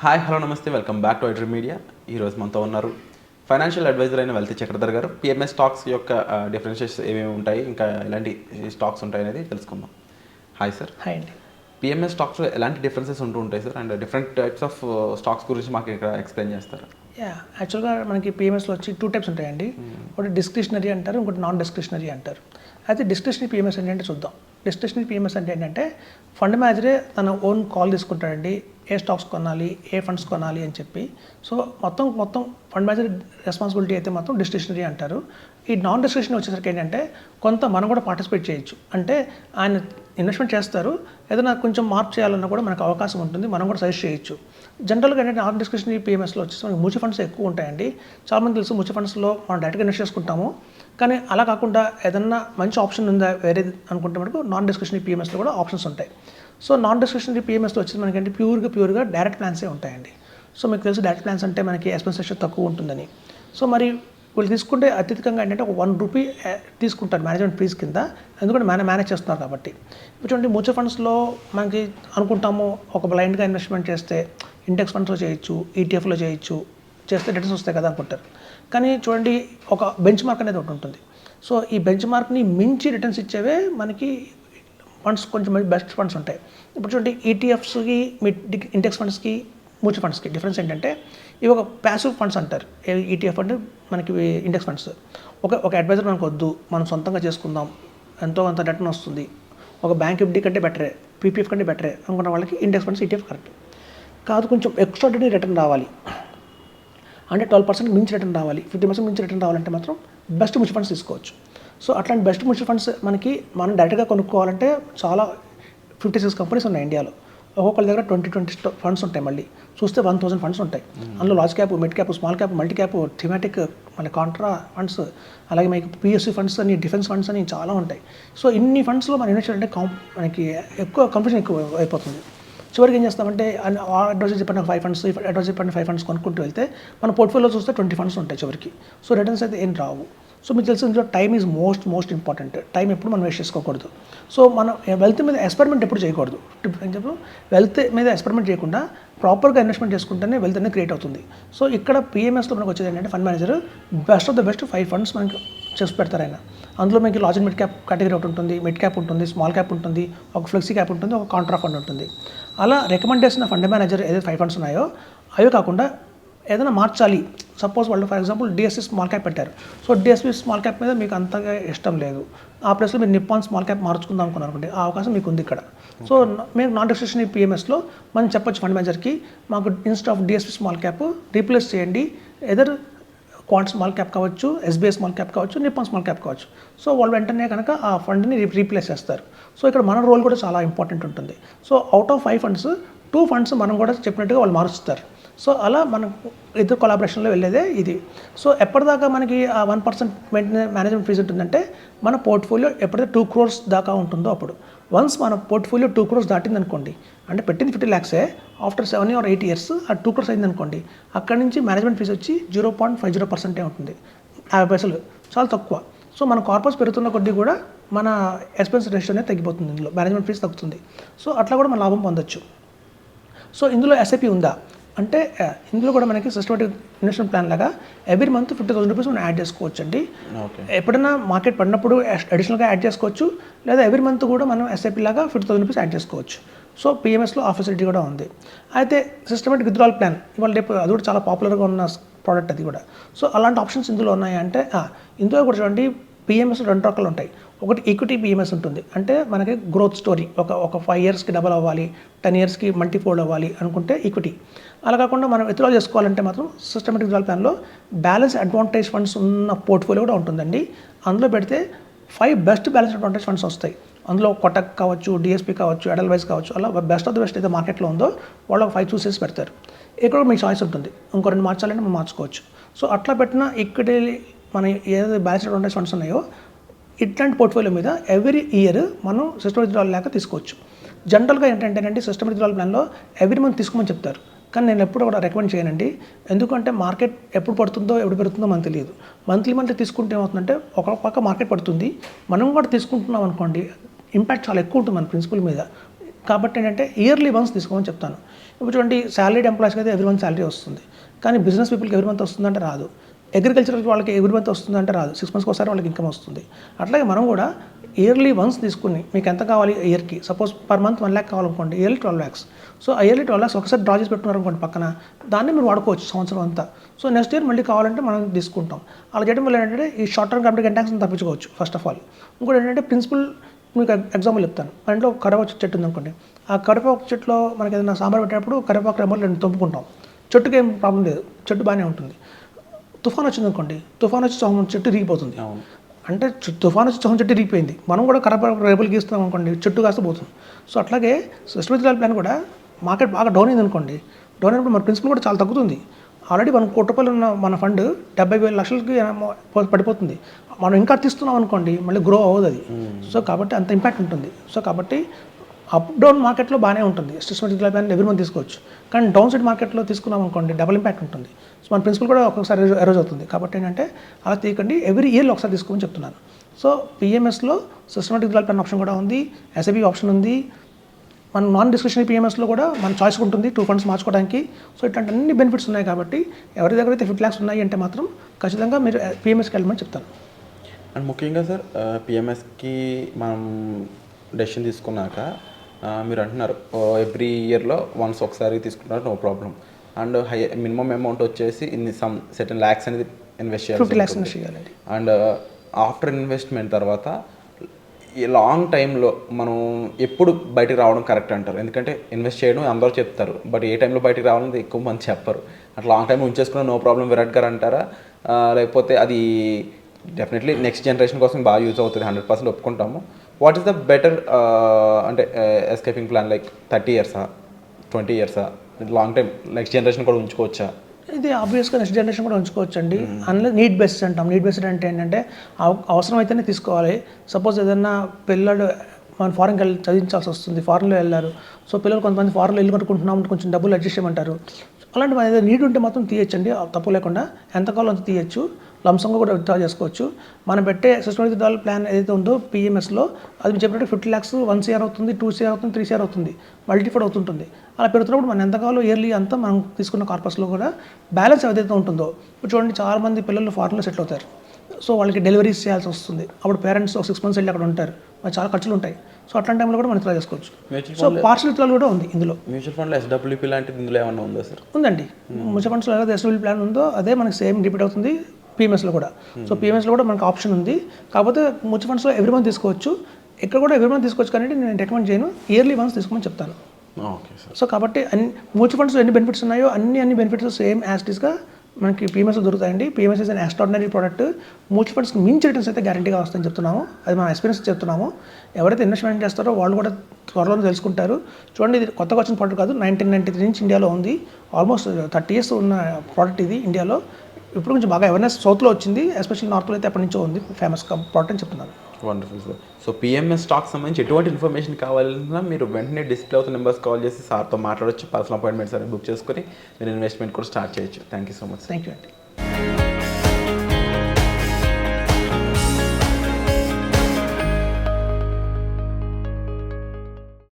Hi hello నమస్తే welcome back to iDream media. ఈరోజు మనతో ఉన్నారు ఫైనాన్షియల్ అడ్వైజర్ అయిన వెల్తి చక్రధర్ గారు. పిఎంఎస్ స్టాక్స్ యొక్క డిఫరెన్షియేషన్స్ ఏమేమి ఉంటాయి, ఇంకా ఎలాంటి స్టాక్స్ ఉంటాయి అనేది తెలుసుకుందాం. Hi sir. హాయ్ అండి. పిఎంఎస్ స్టాక్స్లో ఎలాంటి డిఫరెన్సెస్ ఉంటూ ఉంటాయి sir, and different types of stocks గురించి మాకు ఇక్కడ ఎక్స్ప్లెయిన్ చేస్తారు? యాక్చువల్గా మనకి పిఎంఎస్లో వచ్చి 2 టైప్స్ ఉంటాయండి. ఒకటి డిస్క్రిషనరీ అంటారు, ఇంకోటి నాన్ డిస్క్రిషనరీ అంటారు. అయితే డిస్క్రిషనరీ పిఎంఎస్ ఏంటంటే చూద్దాం. డిస్క్రిషనరీ పిఎంఎస్ అంటే ఏంటంటే ఫండ్ మేనేజరే తన ఓన్ కాల్ తీసుకుంటాడండి, ఏ స్టాక్స్ కొనాలి, ఏ ఫండ్స్ కొనాలి అని చెప్పి. సో మొత్తం ఫండ్ మేనేజర్ రెస్పాన్సిబిలిటీ అయితే మొత్తం డిస్క్రిషనరీ అంటారు. ఈ నాన్ డిస్క్రిషనరీ వచ్చేసరికి ఏంటంటే కొంత మనం కూడా పార్టిసిపేట్ చేయొచ్చు. అంటే ఆయన ఇన్వెస్ట్మెంట్ చేస్తారు, ఏదైనా కొంచెం మార్పు చేయాలన్నా కూడా మనకు అవకాశం ఉంటుంది, మనం కూడా సజెస్ట్ చేయొచ్చు. జనరల్గా ఏంటంటే నాన్ డిస్క్రిషనరీ పిఎంఎస్లో వచ్చేసి మనకి మ్యూచువల్ ఫండ్స్ ఎక్కువ ఉంటాయండి. చాలామంది తెలుసు మ్యూచువల్ ఫండ్స్లో మనం డైరెక్ట్గా ఇన్వెస్ట్ చేసుకుంటాము, కానీ అలా కాకుండా ఏదన్నా మంచి ఆప్షన్ ఉందా వేరే అనుకుంటే మనకు నాన్ డిస్క్రిషనరీ పిఎంఎస్లో కూడా ఆప్షన్స్ ఉంటాయి. సో నాన్ డిస్క్రిషనరీ పిఎంఎస్లో వచ్చేసి మనకంటే ప్యూర్గా డైరెక్ట్ ప్లాన్సే ఉంటాయండి. సో మీకు తెలుసు డైరెక్ట్ ప్లాన్స్ అంటే మనకి ఎక్స్పెన్స్ రేషియో తక్కువ ఉంటుందని. సో మరి వీళ్ళు తీసుకుంటే అత్యధికంగా ఏంటంటే ఒక ₹1 తీసుకుంటారు మేనేజ్మెంట్ ఫీజ్ కింద, ఎందుకంటే మేనేజ్ చేస్తున్నారు కాబట్టి. ఇటువంటి మ్యూచువల్ ఫండ్స్లో మనకి అనుకుంటాము ఒక బ్లైండ్గా ఇన్వెస్ట్మెంట్ చేస్తే ఇండెక్స్ ఫండ్స్లో చేయొచ్చు, ఈటీఎఫ్లో చేయొచ్చు, చేస్తే రిటర్న్స్ వస్తాయి కదా అనుకుంటారు. కానీ చూడండి, ఒక బెంచ్ మార్క్ అనేది ఒకటి ఉంటుంది. సో ఈ బెంచ్ మార్క్ని మించి రిటర్న్స్ ఇచ్చేవే మనకి ఫండ్స్, కొంచెం బెస్ట్ ఫండ్స్ ఉంటాయి. ఇప్పుడు చూడండి, ఈటీఎఫ్స్కి ఇండెక్స్ ఫండ్స్కి మ్యూచువల్ ఫండ్స్కి డిఫరెన్స్ ఏంటంటే ఇవి ఒక ప్యాసివ్ ఫండ్స్ అంటారు. ఈటీఎఫ్ అంటే మనకి ఇండెక్స్ ఫండ్స్. ఒక అడ్వైజర్ మనకు వద్దు, మనం సొంతంగా చేసుకుందాం, ఎంతో కొంత రిటర్న్ వస్తుంది, ఒక బ్యాంక్ ఎఫ్డీ కంటే బెటరే, పీపీఎఫ్ కంటే బెటరే అనుకున్న వాళ్ళకి ఇండెక్స్ ఫండ్స్, ఈటీఎఫ్ కరెక్ట్ కాదు. కొంచెం ఎక్స్ట్రాడినరీ రిటర్న్ రావాలి అంటే 12% మించి రిటర్న్ రావాలి, 50% మించి రిటర్న్ రావాలంటే మాత్రం బెస్ట్ మ్యూచువల్ ఫండ్స్ తీసుకోవచ్చు. సో అట్లాంటి బెస్ట్ మ్యూచువల్ ఫండ్స్ మనం డైరెక్ట్గా కొనుక్కోవాలంటే చాలా 56 కంపెనీస్ ఉన్నాయి ఇండియాలో. ఒక్కొక్కరి దగ్గర 20 ఫండ్స్ ఉంటాయి. మళ్ళీ చూస్తే 1000 ఫండ్స్ ఉంటాయి. అందులో large cap, mid cap, small cap, multi cap, thematic, మళ్ళీ కాంట్రా ఫండ్స్, అలాగే మనకి పిఎస్సి ఫండ్స్ అని, డిఫెన్స్ ఫండ్స్ అని చాలా ఉంటాయి. సో ఇన్ని ఫండ్స్లో మనం ఇన్వెస్ట్ అంటే మనకి ఎక్కువ కంపిటీషన్ ఎక్కువ అయిపోతుంది. చివరికి ఏం చేస్తామంటే అడ్వైజర్ చెప్పిన 5 ఫండ్స్, అడ్వైజర్ చెప్పిన 5 ఫండ్స్ కొనుక్కుంటూ వెళ్తే మన పోర్ట్ఫోలియో చూస్తే 20 ఫండ్స్ ఉంటాయి చివరికి. సో రిటర్న్స్ అయితే ఏం రావు. సో మీకు తెలిసి ఇందులో time is most important. Time ఎప్పుడు మనం వేస్ట్ చేసుకోకూడదు. సో మనం వెల్త్ మీద ఎక్స్పెరిమెంట్ ఎప్పుడు చేయకూడదు. వెల్త్ మీద ఎక్స్పెరిమెంట్ చేయకుండా ప్రాపర్గా ఇన్వెస్ట్మెంట్ చేసుకుంటేనే వెల్త్ అనేది క్రియేట్ అవుతుంది. సో ఇక్కడ పిఎంఎస్లో మనకు వచ్చేది ఏంటంటే fund manager best of the best 5 funds మనకి చేసి పెడతారు ఆయన. అందులో మీకు large and mid cap category ఒకటి ఉంటుంది, మిడ్ క్యాప్ ఉంటుంది, స్మాల్ క్యాప్ ఉంటుంది, ఒక ఫ్లెక్సీ క్యాప్ ఉంటుంది, ఒక కాంట్రా ఫండ్ ఉంటుంది. అలా రికమెండ్ చేసిన ఫండ్ మేనేజర్ ఏదైతే 5 ఫండ్స్ ఉన్నాయో అవి కాకుండా ఏదైనా మార్చాలి. సపోజ్ వాళ్ళు for example DSC small cap పెట్టారు. సో డిఎస్సి స్మాల్ క్యాప్ మీద మీకు అంతగా ఇష్టం లేదు, ఆ ప్లేస్లో మీరు నిప్పాన్ స్మాల్ క్యాప్ మార్చుకుందాం అనుకున్నారు అనుకోండి, ఆ అవకాశం మీకు ఉంది ఇక్కడ. సో మేము నాన్ డిస్క్రిషనరీ పిఎంఎస్లో మనం చెప్పొచ్చు ఫండ్ మేనేజర్కి, మాకు instead of DSC small cap replace చేయండి, ఎదర్ క్వాంట్ స్మాల్ క్యాప్ కావచ్చు, ఎస్బీఐ స్మాల్ క్యాప్ కావచ్చు, నిప్పాన్ స్మాల్ క్యాప్ కావచ్చు. సో వాళ్ళు వెంటనే కనుక ఆ ఫండ్ని రీప్లేస్ చేస్తారు. సో ఇక్కడ మన రోల్ కూడా చాలా ఇంపార్టెంట్ ఉంటుంది. So out of 5 funds 2 funds మనం కూడా చెప్పినట్టుగా వాళ్ళు మారుస్తారు. సో అలా మనం ఇద్దరు కొలాబరేషన్లో వెళ్ళేదే ఇది. సో ఎప్పటిదాకా మనకి ఆ 1% మేనేజ్మెంట్ ఫీజు ఉంటుందంటే మన పోర్ట్ఫోలియో ఎప్పుడైతే 2 crores దాకా ఉంటుందో అప్పుడు. వన్స్ మన పోర్ట్ఫోలియో 2 crores దాటింది అనుకోండి, అంటే పెట్టింది 50 lakhs, ఆఫ్టర్ 7 or 8 years ఆ 2 crores అయింది అనుకోండి, అక్కడి నుంచి మేనేజ్మెంట్ ఫీజు వచ్చి 0.50% ఉంటుంది. 50 పైసలు, చాలా తక్కువ. సో మన కార్పస్ పెరుగుతున్న కొద్దీ కూడా మన ఎక్స్పెన్స్ రేషియో అనేది తగ్గిపోతుంది, ఇందులో మేనేజ్మెంట్ ఫీజు తగ్గుతుంది. సో అట్లా కూడా మన లాభం పొందొచ్చు. సో ఇందులో ఎస్ఐపి ఉందా అంటే ఇందులో కూడా మనకి సిస్టమేటిక్ ఇన్వెస్ట్మెంట్ ప్లాన్ లాగా ఎవ్రీ మంత్ ₹50,000 మనం యాడ్ చేసుకోవచ్చు అండి. ఎప్పుడైనా మార్కెట్ పడినప్పుడు అడిషనల్గా యాడ్ చేసుకోవచ్చు, లేదా ఎవ్రీ మంత్ కూడా మనం ఎస్ఐపి లాగా ₹50,000 యాడ్ చేసుకోవచ్చు. సో పిఎంఎస్లో ఆ ఫెసిలిటీ కూడా ఉంది. అయితే సిస్టమేటిక్ విత్డ్రాల్ ప్లాన్ ఇవాళ రేపు అది కూడా చాలా పాపులర్గా ఉన్న ప్రోడక్ట్ అది కూడా. సో అలాంటి ఆప్షన్స్ ఇందులో ఉన్నాయి. అంటే ఇందులో కూడా చూడండి, పిఎంఎస్ 2 రకాలు ఉంటాయి. ఒకటి ఈక్విటీ పిఎంఎస్ ఉంటుంది, అంటే మనకి గ్రోత్ స్టోరీ, ఒక 5 yearsకి డబల్ అవ్వాలి, 10 yearsకి మల్టీఫోల్డ్ అవ్వాలి అనుకుంటే ఈక్విటీ. అలా కాకుండా మనం విత్డ్రా చేసుకోవాలంటే మాత్రం సిస్టమేటిక్ విత్డ్రాల్ ప్లాన్లో బ్యాలెన్స్ అడ్వాంటేజ్ ఫండ్స్ ఉన్న పోర్ట్ఫోలియో కూడా ఉంటుందండి. అందులో పెడితే 5 బెస్ట్ బ్యాలెన్స్ అడ్వాంటేజ్ ఫండ్స్ వస్తాయి. అందులో కొటక్ కావచ్చు, డిఎస్పీ కావచ్చు, ఎడల్వైజ్ కావచ్చు, అలా బెస్ట్ ఆఫ్ ద బెస్ట్ అయితే మార్కెట్లో ఉందో వాళ్ళు ఒక 5 చూసేసి పెడతారు. ఇక్కడ మీ చాయిస్ ఉంటుంది, ఇంకో 2 మార్చాలంటే మనం మార్చుకోవచ్చు. సో అట్లా పెట్టిన ఈక్విటీ మన ఏదైతే బ్యాలెన్స్ అడ్వాంటేజ్ ఫండ్స్ ఉన్నాయో ఇట్లాంటి పోర్ట్ఫోలియో మీద ఎవ్రీ ఇయర్ మనం సిస్టమేటిక్ విత్డ్రాల్ లేక తీసుకోవచ్చు. జనరల్గా ఏంటంటేనండి సిస్టమేటిక్ విత్డ్రాల్ ప్లాన్లో ఎవ్రీ మంత్ తీసుకోమని చెప్తారు, కానీ నేను ఎప్పుడు కూడా రికమెండ్ చేయనండి. ఎందుకంటే మార్కెట్ ఎప్పుడు పడుతుందో ఎప్పుడు పెరుగుతుందో మనకు తెలియదు. మంత్లీ తీసుకుంటే ఏమవుతుందంటే ఒక పక్క మార్కెట్ పడుతుంది, మనం కూడా తీసుకుంటున్నాం అనుకోండి, ఇంపాక్ట్ చాలా ఎక్కువ ఉంటుంది మన ప్రిన్సిపల్ మీద. కాబట్టి ఏంటంటే ఇయర్లీ వన్స్ తీసుకోమని చెప్తాను. ఇప్పుడు చూడండి, శాలరీడ్ ఎంప్లాయీస్కి అయితే ఎవ్రీ మంత్ శాలరీ వస్తుంది, కానీ బిజినెస్ పీపుల్కి ఎవ్రీ మంత్ వస్తుందంటే రాదు. అగ్రికల్చర్ వాళ్ళకి ఎవ్రీ మంత్ వస్తుందంటే రాదు, 6 monthsకి ఒకసారి వాళ్ళకి ఇన్కమ్ వస్తుంది. అట్లాగే మనం కూడా ఇయర్లీ వన్స్ తీసుకుని మీకు ఎంత కావాలి ఇయర్కి, సపోజ్ పర్ మంత్ 1 lakh కావాలనుకోండి, ఇయర్లీ 12 lakhs. సో ఆ ఇయర్లీ 12 lakhs ఒకసారి డ్రా చేసి పెట్టుకున్నారు అనుకోండి పక్కన, దాన్ని మీరు వాడుకోవచ్చు సంవత్సరం అంతా. సో నెక్స్ట్ ఇయర్ మళ్ళీ కావాలంటే మనం తీసుకుంటాం. అలా చేయడం వల్ల ఏంటంటే ఈ షార్ట్ టర్మ్ క్యాపిటల్ ట్యాక్స్ని తప్పించుకోవచ్చు ఫస్ట్ ఆఫ్ ఆల్. ఇంకోటి ఏంటంటే ప్రిన్సిపల్, మీకు ఎగ్జాంపుల్ చెప్తాను. మా ఇంట్లో కరివేపాకు చెట్టు ఉందనుకోండి, ఆ కరివేపాకు చెట్టులో మనకి ఏదైనా సాంబార్ పెట్టేటప్పుడు కరివేపాకు రెమ్మలు 2 తెంపుకుంటాం. చెట్టుకి ఏం ప్రాబ్లం లేదు, చెట్టు బాగానే ఉంటుంది. తుఫాన్ వచ్చింది అనుకోండి, తుఫాన్ వచ్చి చెట్టు రిగిపోతుంది. అంటే తుఫాన్ వచ్చి చెట్టు రిగిపోయింది, మనం కూడా కరివేపాకు రేపులు గీస్తాం అనుకోండి, చెట్టు కాస్త పోతుంది. సో అట్లాగే సిస్టమేటిక్ ప్లాన్ కూడా మార్కెట్ బాగా డౌన్ అయింది అనుకోండి, డౌన్ అయినప్పుడు మన ప్రిన్సిపల్ కూడా చాలా తగ్గుతుంది. ఆల్రెడీ మనం 1 కోటి రూపాయలు ఉన్న మన ఫండ్ 70,000 లక్షలకి పడిపోతుంది. మనం ఇంకా తీస్తున్నాం అనుకోండి, మళ్ళీ గ్రో అవ్వదు అది. సో కాబట్టి అంత ఇంపాక్ట్ ఉంటుంది. సో కాబట్టి అప్ డౌన్ మార్కెట్లో బాగానే ఉంటుంది, సిస్టమేటిక్ ప్లాన్ ఎవ్రీ మంత్ తీసుకోవచ్చు. కానీ డౌన్ సైడ్ మార్కెట్లో తీసుకున్నాం అనుకోండి, డబుల్ ఇంపాక్ట్ ఉంటుంది. సో మన ప్రిన్సిపల్ కూడా ఒక్కొక్కసారి ఎరోజ్ అవుతుంది. కాబట్టి ఏంటంటే అలా తీయకండి, ఎవ్రీ ఇయర్లో ఒకసారి తీసుకోమని చెప్తున్నాను. సో పిఎంఎస్లో సిస్టమేటిక్ ప్లాన్ ఆప్షన్ కూడా ఉంది, ఎస్ఐబి ఆప్షన్ ఉంది. మన నాన్ డిస్క్రిషనరీ పిఎంఎస్లో కూడా మన చాయిస్ ఉంటుంది 2 funds మార్చుకోవడానికి. సో ఇట్లాంటి అన్ని బెనిఫిట్స్ ఉన్నాయి. కాబట్టి ఎవరి దగ్గర అయితే 50 lakhs ఉన్నాయి అంటే మాత్రం ఖచ్చితంగా మీరు పిఎంఎస్కి వెళ్ళమని చెప్తాను. అండ్ ముఖ్యంగా సార్, పిఎంఎస్కి మనం డెసిషన్ తీసుకున్నాక మీరు అంటున్నారు ఎవ్రీ ఇయర్లో వన్స్ ఒకసారి తీసుకుంటున్నారు, no problem. And minimum amount వచ్చేసి ఇన్ని సమ్ సెటన్ ల్యాక్స్ అనేది ఇన్వెస్ట్ 50 lakhs ఇన్వెస్ట్ చేయాలి. అండ్ ఆఫ్టర్ ఇన్వెస్ట్మెంట్ తర్వాత ఈ లాంగ్ టైంలో మనం ఎప్పుడు బయటికి రావడం కరెక్ట్ అంటారు? ఎందుకంటే ఇన్వెస్ట్ చేయడం అందరూ చెప్తారు, బట్ ఏ టైంలో బయటికి రావాలని ఎక్కువ మంది చెప్పరు. అట్లా లాంగ్ టైం ఉంచేసుకున్న నో ప్రాబ్లం విరాట్ గారు అంటారా? లేకపోతే అది డెఫినెట్లీ నెక్స్ట్ జనరేషన్ కోసం బాగా యూజ్ అవుతుంది, 100% ఒప్పుకుంటాము. వాట్ ఈస్ ద బెటర్ అంటే escaping plan, like 30 years, 20 years, long time next generation కూడా ఉంచుకోవచ్చా? ఇది ఆబ్వియస్గా నెక్స్ట్ జనరేషన్ కూడా ఉంచుకోవచ్చు అండి. అందులో నీడ్ బేస్డ్ అంటాం. నీడ్ బేస్డ్ అంటే ఏంటంటే అవసరం అయితేనే తీసుకోవాలి. సపోజ్ ఏదన్నా పిల్లలు మన ఫారెన్కి వెళ్ళి చదివించాల్సి వస్తుంది, ఫారెన్లో వెళ్ళారు. సో పిల్లలు కొంతమంది ఫారెన్లో ఇల్లు కట్టుకుంటున్నాం, కొంచెం డబ్బులు అడ్జస్ట్ చేయమంటారు. అలాంటి ఏదైనా నీడ్ ఉంటే మాత్రం తీయచ్చండి, తప్పు లేకుండా. ఎంత కావాలో అంత తీయచ్చు, లంసంగా కూడా విత్డ్రా చేసుకోవచ్చు. మనం పెట్టే సిస్టమేటిక్ ప్లాన్ ఏదైతే ఉందో పిఎంఎస్లో, అది మీరు చెప్పినట్టు 50 lakhs 1 CR అవుతుంది, 2 CR అవుతుంది, 3 CR అవుతుంది, మల్టిఫైడ్ అవుతుంటుంది. అలా పెడుతున్నప్పుడు మనం ఎంత కావాలో ఇయర్లీ అంతా మనం తీసుకున్న కార్పస్లో కూడా బ్యాలెన్స్ ఏదైతే ఉంటుందో. ఇప్పుడు చూడండి, చాలామంది పిల్లలు ఫారెన్లో సెటిల్ అవుతారు. సో వాళ్ళకి డెలివరీస్ చేయాల్సి వస్తుంది, అప్పుడు పేరెంట్స్ 6 months వెళ్ళి అక్కడ ఉంటారు, మరి చాలా ఖర్చులు ఉంటాయి. సో అట్లాంటి టైంలో కూడా మనం విత్డ్రా చేసుకోవచ్చు. సో పార్షల్ విత్డ్రాల్ కూడా ఉంది ఇందులో. మ్యూచువల్ ఫండ్లో ఎస్డబ్ల్యూపీ లాంటిది ఇందులో ఏమన్నా ఉందా సార్? ఉందండి. మ్యూచువల్ ఫండ్స్లో ఏదైతే ఎస్డబ్ల్యూపీ ప్లాన్ ఉందో అదే మనకి సేమ్ రిపీట్ అవుతుంది పిఎంఎస్లో కూడా. సో పిఎంఎస్లో కూడా మనకు ఆప్షన్ ఉంది, కాకపోతే మ్యూచువల్ ఫండ్స్లో ఎవ్రీ మంత్ తీసుకోవచ్చు, ఇక్కడ కూడా ఎవ్రీ మంత్ తీసుకోవచ్చు. కానీ నేను రికమెండ్ చేయను, ఇయర్లీ వన్స్ తీసుకోమని చెప్తాను. Okay sir. సో కాబట్టి మ్యూచువల్ ఫండ్స్లో ఎన్ని బెనిఫిట్స్ ఉన్నాయో అన్ని బెనిఫిట్స్ సేమ్ యాజ్ ఇట్ ఈస్గా మనకి పిఎంఎస్లో దొరుకుతాయండి. PMS is an extraordinary product. Mutual ఫండ్స్కి మించి రిటర్న్స్ అయితే గ్యారంటీగా వస్తాయని చెప్తున్నాము, అది మన ఎక్స్పీరియన్స్ చెప్తున్నాము. ఎవరైతే ఇన్వెస్ట్మెంట్ చేస్తారో వాళ్ళు కూడా త్వరలో తెలుసుకుంటారు. చూడండి, ఇది కొత్తగా వచ్చిన ప్రోడక్ట్ కాదు, 1993 నుంచి ఇండియాలో ఉంది. ఆల్మోస్ట్ 30 years ఉన్న ప్రోడక్ట్ ఇది ఇండియాలో. ఇప్పుడు కొంచెం బాగా అవేర్నెస్ సౌత్లో వచ్చింది, ఎస్పెషల్లీ నార్త్లో అయితే ఎప్పటి నుంచో ఉంది, ఫేమస్ ప్రోడక్ట్ అని చెప్తున్నాను. Wonderful sir. So PMS stock సంబంధించి ఎటువంటి ఇన్ఫర్మేషన్ కావాలన్నా మీరు వెంటనే డిస్ప్లే అవుతున్న నెంబర్స్ కాల్ చేసి సార్తో మాట్లాడవచ్చు, పర్సనల్ అపాయింట్మెంట్స్ అనేవి బుక్ చేసుకొని మీరు ఇన్వెస్ట్మెంట్ కూడా స్టార్ట్ చేయొచ్చు. Thank you so much. Thank you అండి.